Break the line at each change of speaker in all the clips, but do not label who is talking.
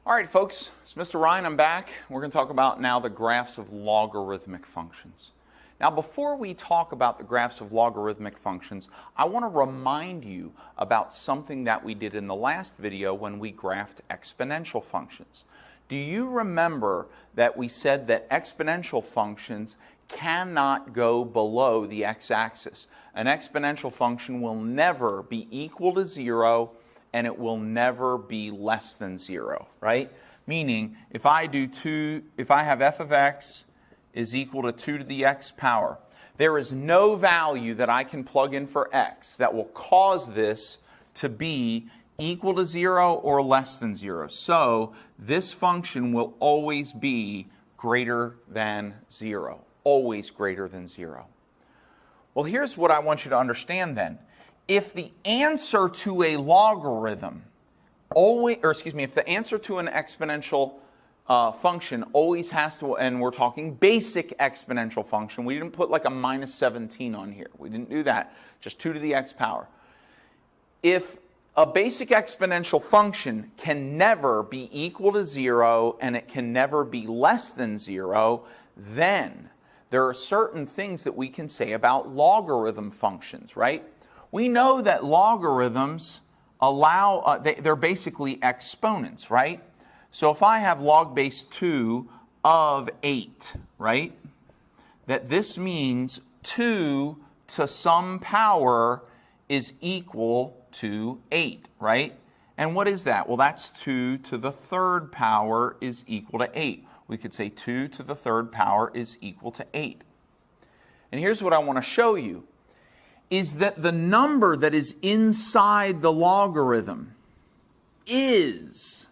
All right, folks, it's Mr. Ryan. I'm back. We're going to talk about now the graphs of logarithmic functions. Now, before we talk about the graphs of logarithmic functions, I want to remind you about something that we did in the last video when we graphed exponential functions. Do you remember that we said that exponential functions cannot go below the x-axis? An exponential function will never be equal to 0 and it will never be less than 0, right? Meaning, if I have f of x is equal to 2 to the x power, there is no value that I can plug in for x that will cause this to be equal to 0 or less than 0. So this function will always be greater than 0. Always greater than 0. Well, here's what I want you to understand then. If the answer to a logarithm if the answer to an exponential function always has to, and we're talking basic exponential function, we didn't put like a minus 17 on here. We didn't do that. Just 2 to the x power. If a basic exponential function can never be equal to 0 and it can never be less than 0, then there are certain things that we can say about logarithm functions, right? We know that logarithms allow, they're basically exponents, right? So if I have log base 2 of 8, right, that this means 2 to some power is equal to 8, right? And what is that? Well, that's 2 to the third power is equal to 8. We could say 2 to the third power is equal to 8. And here's what I want to show you, is that the number that is inside the logarithm is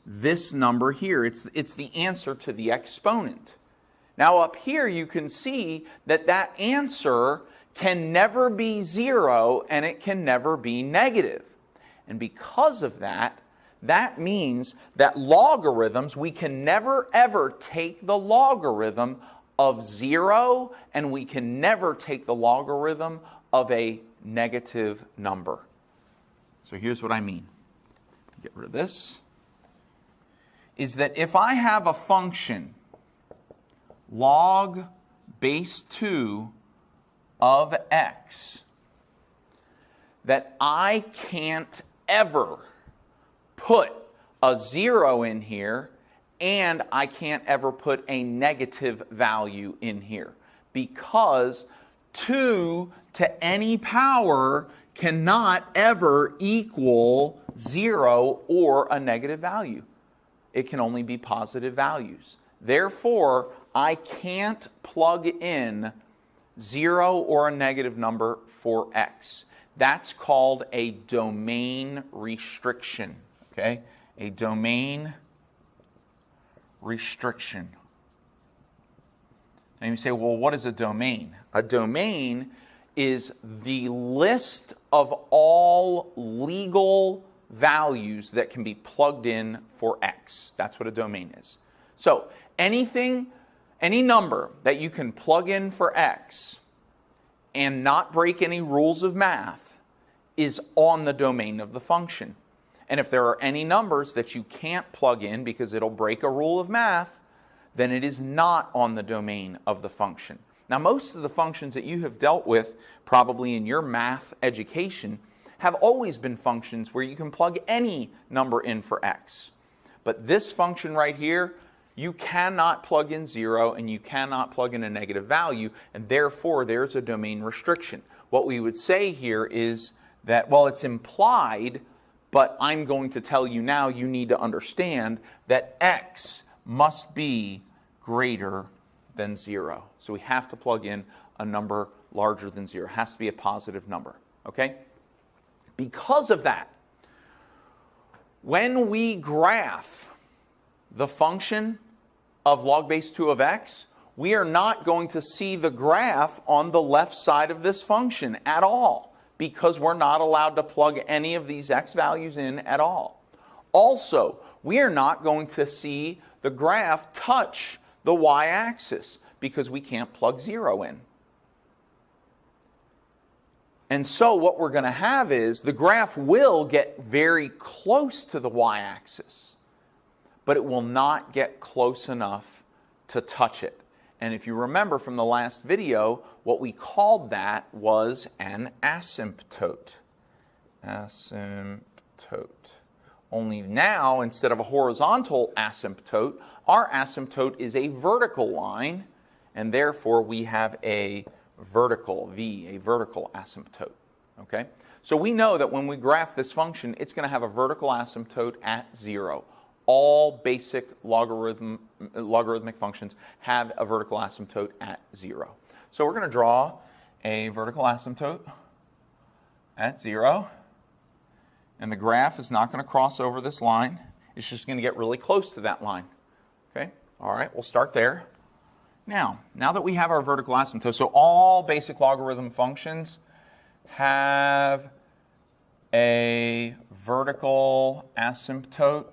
this number here. It's the answer to the exponent. Now up here you can see that that answer can never be 0 and it can never be negative. And because of that, that means that logarithms, we can never ever take the logarithm of 0 and we can never take the logarithm of a negative number. So here's what I mean. Get rid of this. Is that if I have a function log base 2 of x, that I can't ever put a 0 in here and I can't ever put a negative value in here, because 2 to any power cannot ever equal 0 or a negative value. It can only be positive values. Therefore, I can't plug in 0 or a negative number for x. That's called a domain restriction. Okay? A domain restriction. And you say, well, what is a domain? A domain is the list of all legal values that can be plugged in for x. That's what a domain is. So any number that you can plug in for x and not break any rules of math is on the domain of the function. And if there are any numbers that you can't plug in because it'll break a rule of math, then it is not on the domain of the function. Now, most of the functions that you have dealt with, probably in your math education, have always been functions where you can plug any number in for x. But this function right here, you cannot plug in 0 and you cannot plug in a negative value, and therefore there's a domain restriction. What we would say here is that, well, it's implied, but I'm going to tell you now, you need to understand that x must be greater than 0. So we have to plug in a number larger than 0. It has to be a positive number. Okay? Because of that, when we graph the function of log base 2 of x, we are not going to see the graph on the left side of this function at all, because we're not allowed to plug any of these x values in at all. Also, we are not going to see the graph touch the y-axis because we can't plug 0 in. And so what we're going to have is the graph will get very close to the y-axis, but it will not get close enough to touch it. And if you remember from the last video, what we called that was an asymptote. Asymptote. Only now, instead of a horizontal asymptote, our asymptote is a vertical line, and therefore we have a vertical asymptote. Okay? So we know that when we graph this function, it's going to have a vertical asymptote at 0. All basic logarithmic functions have a vertical asymptote at 0. So we're going to draw a vertical asymptote at 0. And the graph is not going to cross over this line. It's just going to get really close to that line. Okay? All right, we'll start there. Now that we have our vertical asymptote, so all basic logarithm functions have a vertical asymptote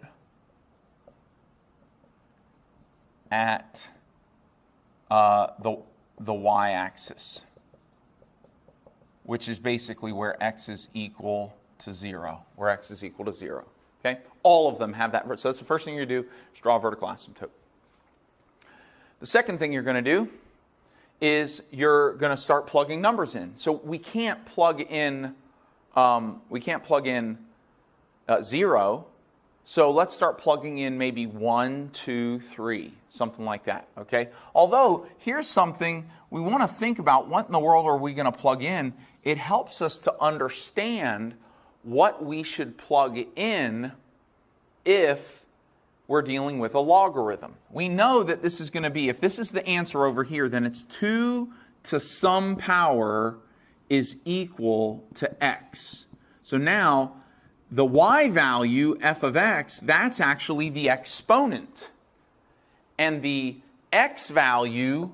at the y-axis, which is basically where x is equal to 0, where x is equal to 0. Okay? All of them have that. So that's the first thing you do, is draw a vertical asymptote. The second thing you're going to do is you're going to start plugging numbers in. So we can't plug in 0. So let's start plugging in maybe 1, 2, 3, something like that. Okay? Although here's something we want to think about: what in the world are we going to plug in? It helps us to understand what we should plug in if we're dealing with a logarithm. We know that this is going to be, if this is the answer over here, then it's 2 to some power is equal to x. So now the y value, f of x, that's actually the exponent. And the x value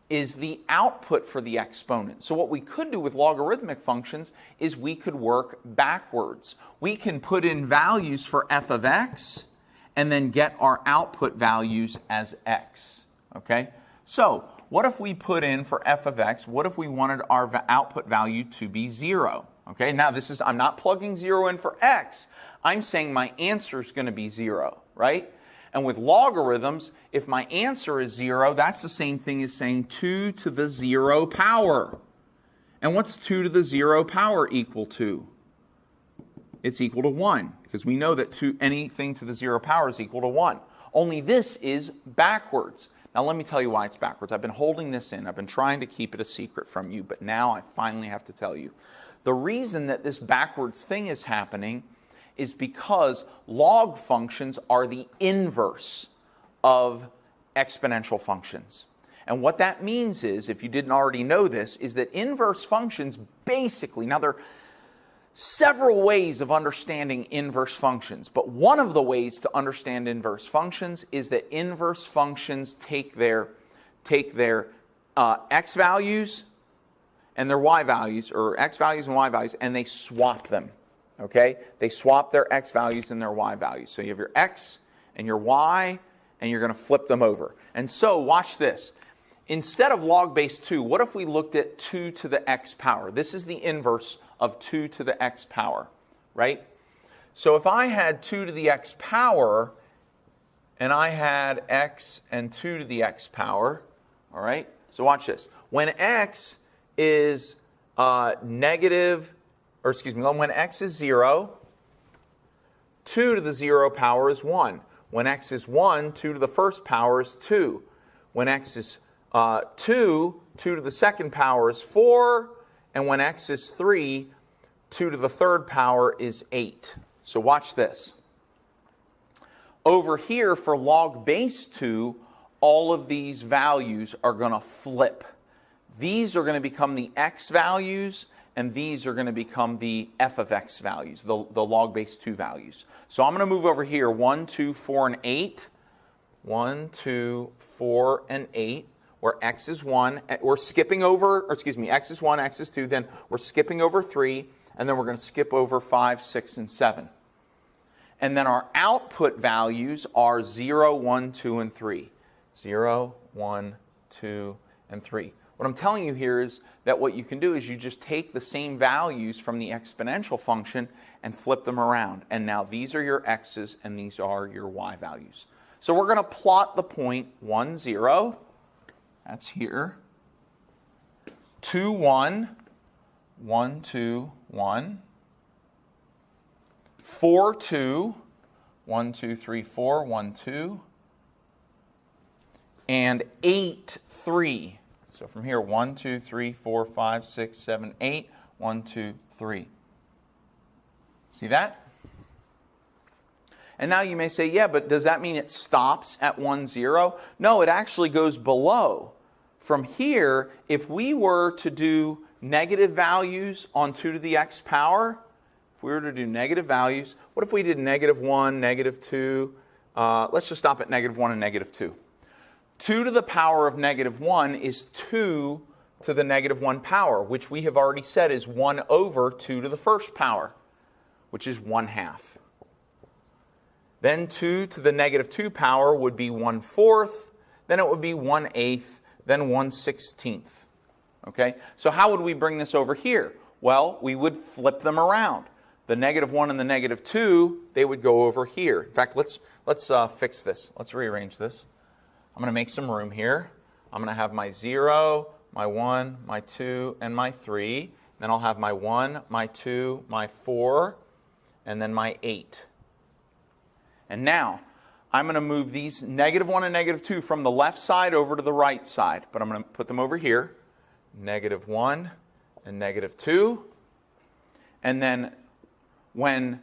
is the output for the exponent. So what we could do with logarithmic functions is we could work backwards. We can put in values for f of x and then get our output values as x. Okay? So what if we put in for f of x, what if we wanted our output value to be 0? Okay, now this is, I'm not plugging 0 in for x. I'm saying my answer is going to be 0, right? And with logarithms, if my answer is 0, that's the same thing as saying 2 to the 0 power. And what's 2 to the 0 power equal to? It's equal to 1, because we know that anything to the 0 power is equal to 1. Only this is backwards. Now let me tell you why it's backwards. I've been holding this in. I've been trying to keep it a secret from you, but now I finally have to tell you. The reason that this backwards thing is happening is because log functions are the inverse of exponential functions. And what that means is, if you didn't already know this, is that inverse functions basically, now there are several ways of understanding inverse functions, but one of the ways to understand inverse functions is that inverse functions take their x values and their y values, or x values and y values, and they swap them. Okay? They swap their x values and their y values. So you have your x and your y, and you're going to flip them over. And so watch this. Instead of log base 2, what if we looked at 2 to the x power? This is the inverse of 2 to the x power, right? So if I had 2 to the x power, and I had x and 2 to the x power, all right? So watch this. When x is when x is 0, 2 to the 0 power is 1. When x is 1, 2 to the first power is 2. When x is 2 to the second power is 4. And when x is 3, 2 to the third power is 8. So watch this. Over here for log base 2, all of these values are going to flip. These are going to become the x values, and these are going to become the f of x values, the log base 2 values. So I'm going to move over here, 1, 2, 4, and 8. 1, 2, 4, and 8, where x is 1. We're skipping over, x is 1, x is 2, then we're skipping over 3, and then we're going to skip over 5, 6, and 7. And then our output values are 0, 1, 2, and 3. 0, 1, 2, and 3. What I'm telling you here is that what you can do is you just take the same values from the exponential function and flip them around. And now these are your x's and these are your y values. So we're going to plot the point 1, 0. That's here. 2, 1. 1, 2, 1. 4, 2. 1, 2, 3, 4. 1, 2. And 8, 3. So from here, 1, 2, 3, 4, 5, 6, 7, 8. 1, 2, 3. See that? And now you may say, yeah, but does that mean it stops at 1, 0? No, it actually goes below. From here, if we were to do negative values on 2 to the x power, if we were to do negative values, what if we did -1, -2? Let's just stop at -1 and -2. 2 to the power of -1 is 2 to the -1 power, which we have already said is 1 over 2 to the first power, which is 1/2. Then 2 to the -2 power would be 1/4, then it would be 1/8, then 1/16. Okay? So how would we bring this over here? Well, we would flip them around. The -1 and the -2, they would go over here. In fact, let's fix this. Let's rearrange this. I'm going to make some room here. I'm going to have my 0, my 1, my 2, and my 3. Then I'll have my 1, my 2, my 4, and then my 8. And now, I'm going to move these -1 and -2 from the left side over to the right side. But I'm going to put them over here. -1 and -2. And then when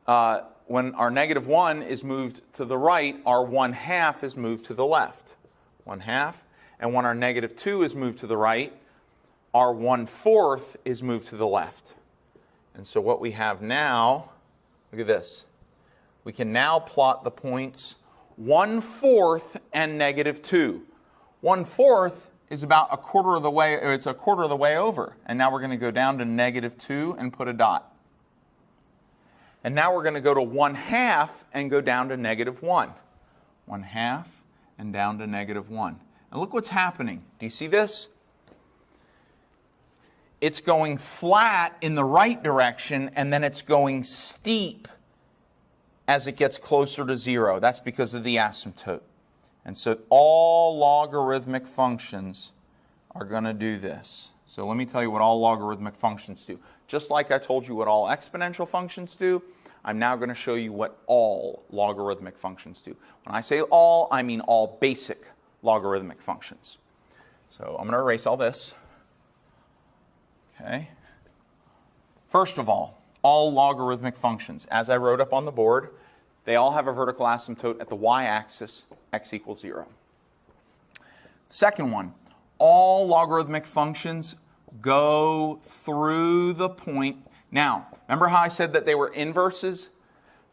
our -1 is moved to the right, our 1/2 is moved to the left. 1/2. And when our -2 is moved to the right, our 1/4 is moved to the left. And so what we have now, look at this. We can now plot the points 1/4 and -2. 1/4 is about a quarter of the way, it's a quarter of the way over. And now we're going to go down to -2 and put a dot. And now we're going to go to 1/2 and go down to -1. 1/2 and down to -1. And look what's happening. Do you see this? It's going flat in the right direction, and then it's going steep as it gets closer to 0. That's because of the asymptote. And so all logarithmic functions are going to do this. So let me tell you what all logarithmic functions do. Just like I told you what all exponential functions do, I'm now going to show you what all logarithmic functions do. When I say all, I mean all basic logarithmic functions. So I'm going to erase all this. Okay. First of all logarithmic functions, as I wrote up on the board, they all have a vertical asymptote at the y-axis, x equals 0. Second one, all logarithmic functions go through the point. Now, remember how I said that they were inverses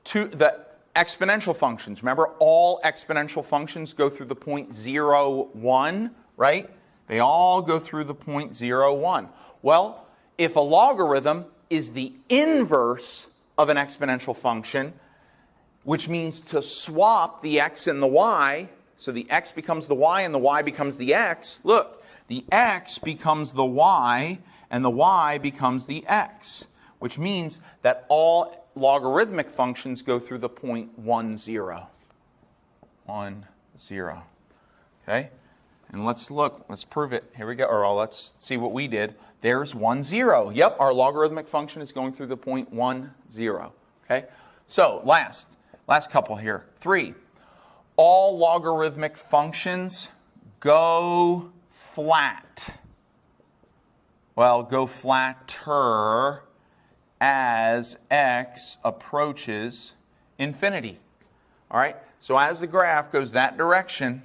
to the exponential functions? Remember, all exponential functions go through the point 0, 1, right? They all go through the point 0, 1. Well, if a logarithm is the inverse of an exponential function, which means to swap the x and the y, so the x becomes the y and the y becomes the x, look, the x becomes the y and the y becomes the x, which means that all logarithmic functions go through the point 1, 0. 1, 0. Okay? And let's look, let's prove it. Here we go. Or let's see what we did. There's 1, 0. Yep, our logarithmic function is going through the point 1, 0. Okay? So, last couple here. 3. All logarithmic functions go flat. Well, go flatter as x approaches infinity. All right? So as the graph goes that direction,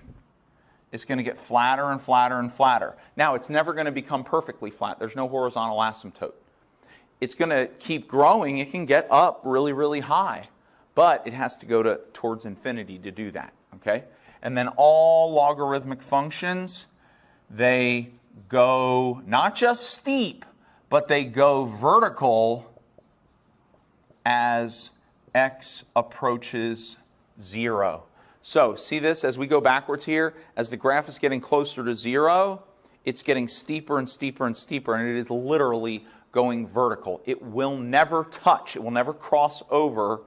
it's going to get flatter and flatter and flatter. Now, it's never going to become perfectly flat. There's no horizontal asymptote. It's going to keep growing. It can get up really, really high. But it has to go towards infinity to do that. Okay? And then all logarithmic functions, they go not just steep, but they go vertical as x approaches 0. So, see this as we go backwards here? As the graph is getting closer to 0, it's getting steeper and steeper and steeper, and it is literally going vertical. It will never touch, it will never cross over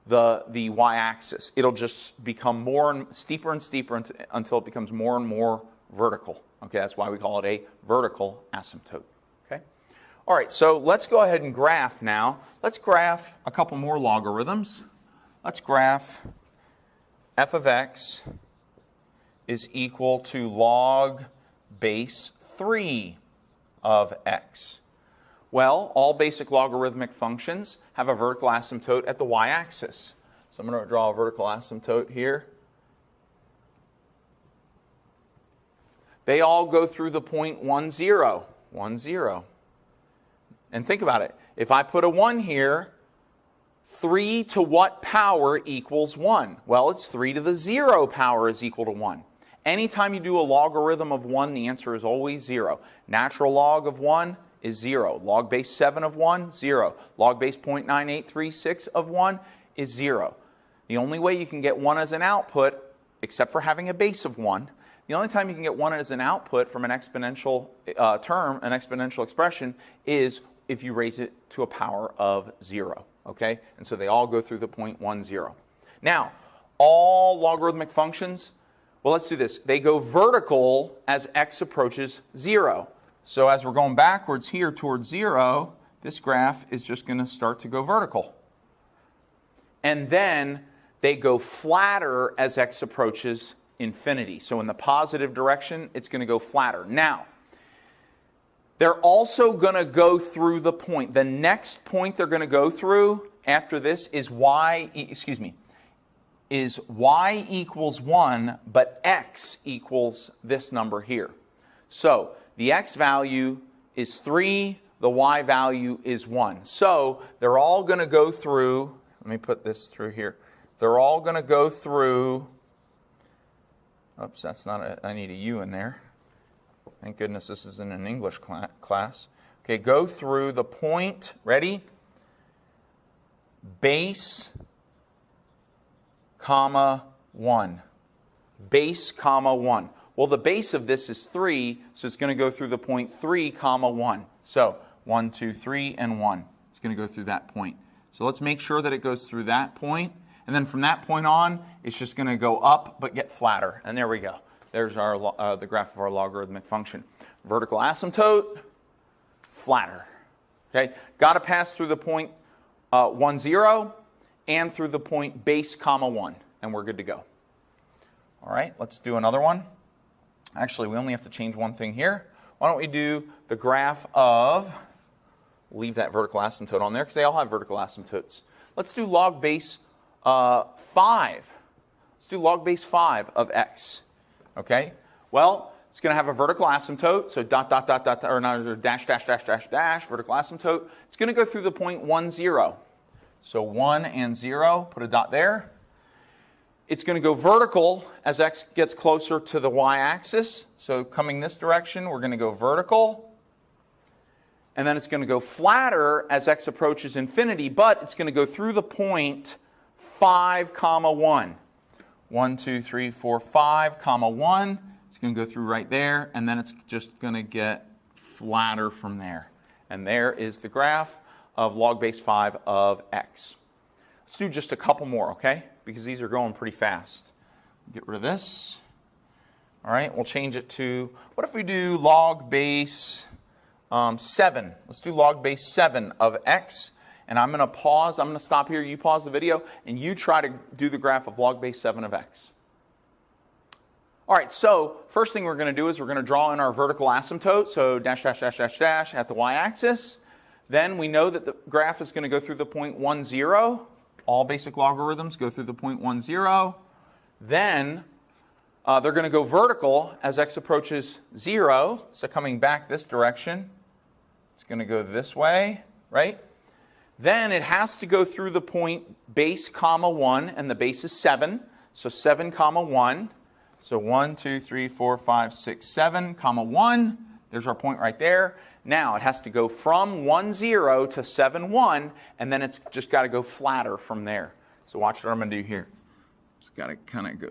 the y-axis. It'll just become more and steeper and steeper until it becomes more and more vertical. Okay, that's why we call it a vertical asymptote. Okay? All right, so let's go ahead and graph now. Let's graph a couple more logarithms. Let's graph f of x is equal to log base 3 of x. Well, all basic logarithmic functions have a vertical asymptote at the y-axis. So I'm going to draw a vertical asymptote here. They all go through the point 1, 0. 1, 0. And think about it. If I put a 1 here, 3 to what power equals 1? Well, it's 3 to the 0 power is equal to 1. Anytime you do a logarithm of 1, the answer is always 0. Natural log of 1 is 0. Log base 7 of 1, 0. Log base 0.9836 of 1 is 0. The only way you can get 1 as an output, except for having a base of 1, the only time you can get 1 as an output from an exponential term, an exponential expression, is if you raise it to a power of 0. Okay? And so they all go through the point 1, 0. Now, all logarithmic functions, well, let's do this. They go vertical as x approaches 0. So as we're going backwards here towards 0, this graph is just going to start to go vertical. And then they go flatter as x approaches infinity. So in the positive direction, it's going to go flatter. Now, they're also going to go through the point. The next point they're going to go through after this is y equals 1, but x equals this number here. So the x value is 3, the y value is 1. So they're all going to go through, let me put this through here. They're all going to go through, oops, that's not a, I need a U in there. Thank goodness this is in an English class. Okay, go through the point, ready? Base, comma, 1. Base, comma, 1. Well, the base of this is 3, so it's going to go through the point 3, comma, 1. So 1, 2, 3, and 1. It's going to go through that point. So let's make sure that it goes through that point. And then from that point on, it's just going to go up but get flatter. And there we go. There's our the graph of our logarithmic function. Vertical asymptote, flatter. Okay, got to pass through the point 1, 0 and through the point base, comma, 1. And we're good to go. All right, let's do another one. Actually, we only have to change one thing here. Why don't we do the graph of, leave that vertical asymptote on there because they all have vertical asymptotes. Let's do log base 5. Let's do log base 5 of x. Okay? Well, it's going to have a vertical asymptote, so dot, dot, dot, dot, or no, dash, dash, dash, dash, dash, vertical asymptote. It's going to go through the point 1, 0. So 1 and 0, put a dot there. It's going to go vertical as x gets closer to the y-axis. So coming this direction, we're going to go vertical. And then it's going to go flatter as x approaches infinity, but it's going to go through the point 5, comma, 1. 1, 2, 3, 4, 5, comma, 1. It's going to go through right there, and then it's just going to get flatter from there. And there is the graph of log base 5 of x. Let's do just a couple more, okay? Because these are going pretty fast. Get rid of this. All right, we'll change it to, what if we do log base 7? Let's do log base 7 of x. And I'm going to pause. I'm going to stop here. You pause the video, and you try to do the graph of log base 7 of x. All right, so first thing we're going to do is we're going to draw in our vertical asymptote. So dash, dash, dash, dash, dash at the y-axis. Then we know that the graph is going to go through the point 1, 0. All basic logarithms go through the point 1, 0. Then they're going to go vertical as x approaches 0. So coming back this direction, it's going to go this way, right? Then it has to go through the point base, comma, 1, and the base is 7. So 7, comma, 1. So 1, 2, 3, 4, 5, 6, 7, comma, 1. There's our point right there. Now it has to go from 1, 0 to 7, 1, and then it's just got to go flatter from there. So watch what I'm going to do here. It's got to kind of go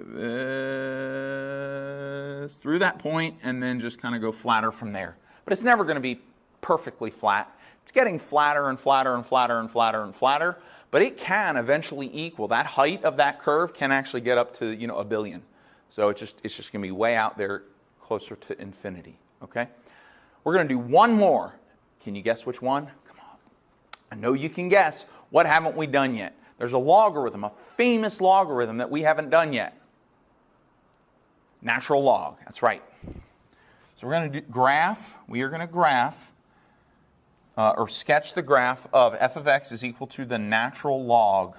this through that point and then just kind of go flatter from there. But it's never going to be perfectly flat. It's getting flatter and flatter and flatter and flatter and flatter, but it can eventually equal. That height of that curve can actually get up to, a billion. So it's just going to be way out there closer to infinity, okay? We're going to do one more. Can you guess which one? Come on. I know you can guess. What haven't we done yet? There's a logarithm, a famous logarithm that we haven't done yet. Natural log, that's right. So we're going to graph, we are going to graph, or sketch the graph of f of x is equal to the natural log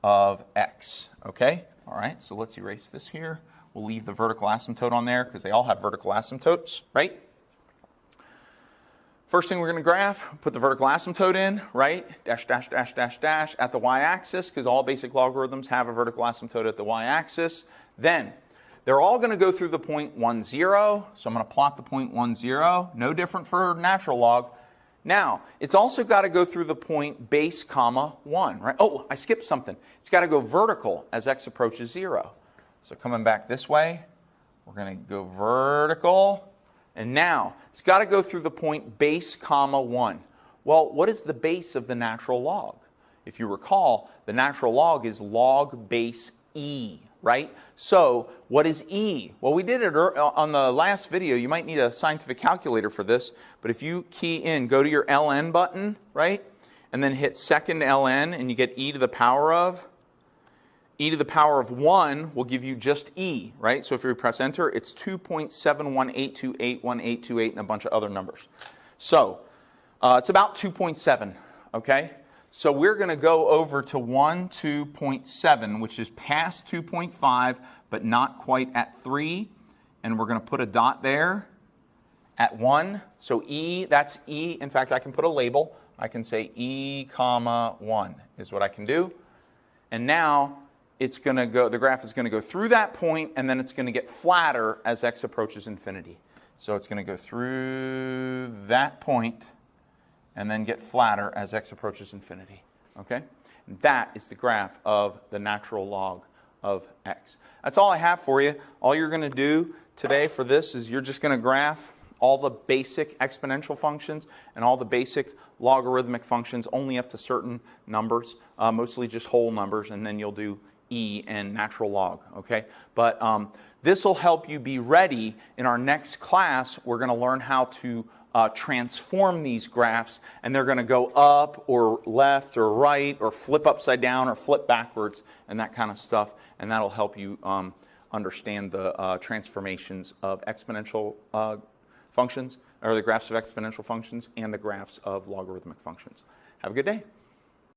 of x, okay? All right, so let's erase this here. We'll leave the vertical asymptote on there because they all have vertical asymptotes, right? First thing we're going to graph, put the vertical asymptote in, right? Dash, dash, dash, dash, dash at the y-axis because all basic logarithms have a vertical asymptote at the y-axis. Then they're all going to go through the point 1, 0. So I'm going to plot the point 1, 0. No different for natural log. Now, it's also got to go through the point base comma 1, right? Oh, I skipped something. It's got to go vertical as x approaches 0. So coming back this way, we're going to go vertical. And now, it's got to go through the point base comma 1. Well, what is the base of the natural log? If you recall, the natural log is log base e, right? So what is e? Well, we did it on the last video. You might need a scientific calculator for this. But if you key in, go to your ln button, right? And then hit second ln, and you get e to the power of. E to the power of 1 will give you just e, right? So if you press enter, it's 2.718281828 and a bunch of other numbers. So it's about 2.7, okay? So we're going to go over to 2.7, which is past 2.5, but not quite at 3. And we're going to put a dot there at 1. So e, that's e. In fact, I can put a label. I can say e comma 1 is what I can do. And now it's going to go, the graph is going to go through that point, and then it's going to get flatter as x approaches infinity. So it's going to go through that point and then get flatter as x approaches infinity. Okay? And that is the graph of the natural log of x. That's all I have for you. All you're going to do today for this is you're just going to graph all the basic exponential functions and all the basic logarithmic functions only up to certain numbers, mostly just whole numbers, and then you'll do e and natural log, okay? But this will help you be ready. In our next class, we're going to learn how to transform these graphs, and they're going to go up or left or right or flip upside down or flip backwards and that kind of stuff, and that'll help you understand the transformations of exponential functions, or the graphs of exponential functions and the graphs of logarithmic functions. Have a good day.